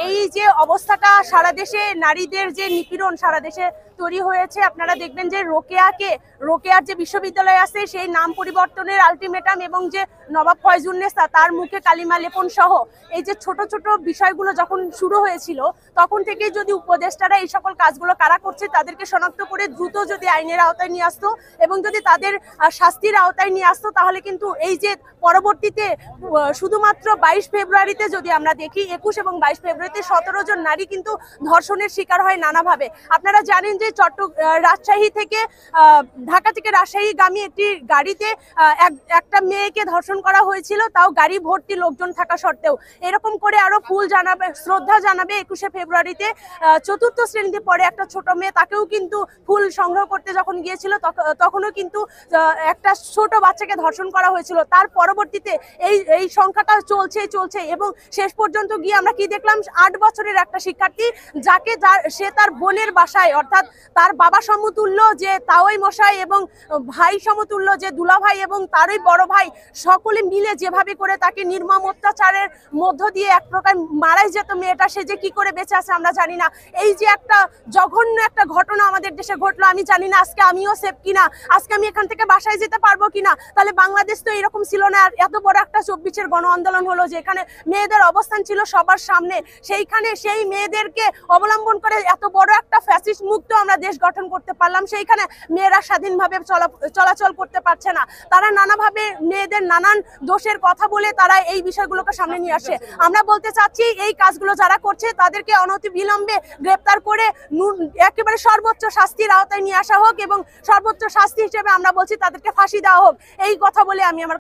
এই যে অবস্থাটা সারা দেশে নারীদের যে নিপীড়ন সারা দেশে তৈরি হয়েছে, আপনারা দেখবেন যে রোকেয়ার যে বিশ্ববিদ্যালয় আছে সেই নাম পরিবর্তনের আলটিমেটাম এবং যে নবাব ফয়জুন্নেসা তার মুখে কালিমা লেপন সহ এই যে ছোট ছোট বিষয়গুলো যখন শুরু হয়েছিল তখন থেকেই যদি উপদেষ্টারা এই সকল কাজগুলো কারা করছে তাদেরকে শনাক্ত করে দ্রুত যদি আইনের আওতায় নিয়ে আসতো এবং যদি তাদের শাস্তির আওতায় নিয়ে আসতো, তাহলে কিন্তু এই যে পরবর্তীতে শুধুমাত্র 22 ফেব্রুয়ারিতে যদি আমরা দেখি 21 এবং 22 ফেব্রুয়ারিতে 17 জন নারী কিন্তু ধর্ষণের শিকার হয় নানাভাবে। আপনারা জানেন যে রাজশাহী থেকে ঢাকা থেকে রাজশাহীগামী একটি গাড়িতে একটা মেয়েকে ধর্ষণ করা হয়েছিল, তাও গাড়ি ভর্তি লোকজন থাকা সত্ত্বেও। এরকম করে আরো শ্রদ্ধা জানাবে 21শে ফেব্রুয়ারিতে চতুর্থ শ্রেণীতে পড়ে একটা ছোট মেয়ে, তাকেও কিন্তু ফুল সংগ্রহ করতে যখন গিয়েছিল তখনও কিন্তু একটা ছোট বাচ্চাকে ধর্ষণ করা হয়েছিল। তার পরবর্তীতে এই সংখ্যাটা চলছে এবং শেষ পর্যন্ত গিয়ে আমরা কি দেখলাম, 8 বছরের একটা শিক্ষার্থী যাকে সে তার বোনের বাসায় অর্থাৎ তার বাবা সমতুল্য যে তাওই মশাই এবং ভাই সমতুল্য যে দুলা ভাই এবং তারই বড় ভাই সকলে মিলে যেভাবে করে তাকে নির্মম অত্যাচারের মধ্য দিয়ে এক প্রকার মারাই যেত মেয়েটা, সে যে কি করে বেঁচে আছে আমরা জানি না। এই যে একটা জঘন্য একটা ঘটনা আমাদের দেশে ঘটলো, আমি জানি না আজকে আমিও সেফ কিনা, আজকে আমি এখান থেকে বাসায় যেতে পারবো কিনা। তাহলে বাংলাদেশ তো এরকম ছিল না। আর এত বড় একটা 24-এর গণ আন্দোলন হলো যেখানে মেয়েদের অবস্থান ছিল সবার সামনে, সেইখানে সেই মেয়েদেরকে অবলম্বন করে এত বড় একটা ফ্যাসিস্ট মুক্ত আমরা দেশ গঠন করতে পারলাম, সেইখানে মেয়েরা স্বাধীনভাবে চলাচল করতে পারছে না। তারা নানাভাবে মেয়েদের নানান দোষের কথা বলে তারা এই বিষয়গুলোকে সামনে নিয়ে আসে। আমরা বলতে চাচ্ছি এই কাজগুলো যারা করছে তাদেরকে অনতিবিলম্বে গ্রেপ্তার করে একেবারে সর্বোচ্চ শাস্তির আওতায় নিয়ে আসা হোক এবং সর্বোচ্চ শাস্তি হিসেবে আমরা বলছি তাদেরকে ফাঁসি দেওয়া হোক। এই কথা বলে আমি আমার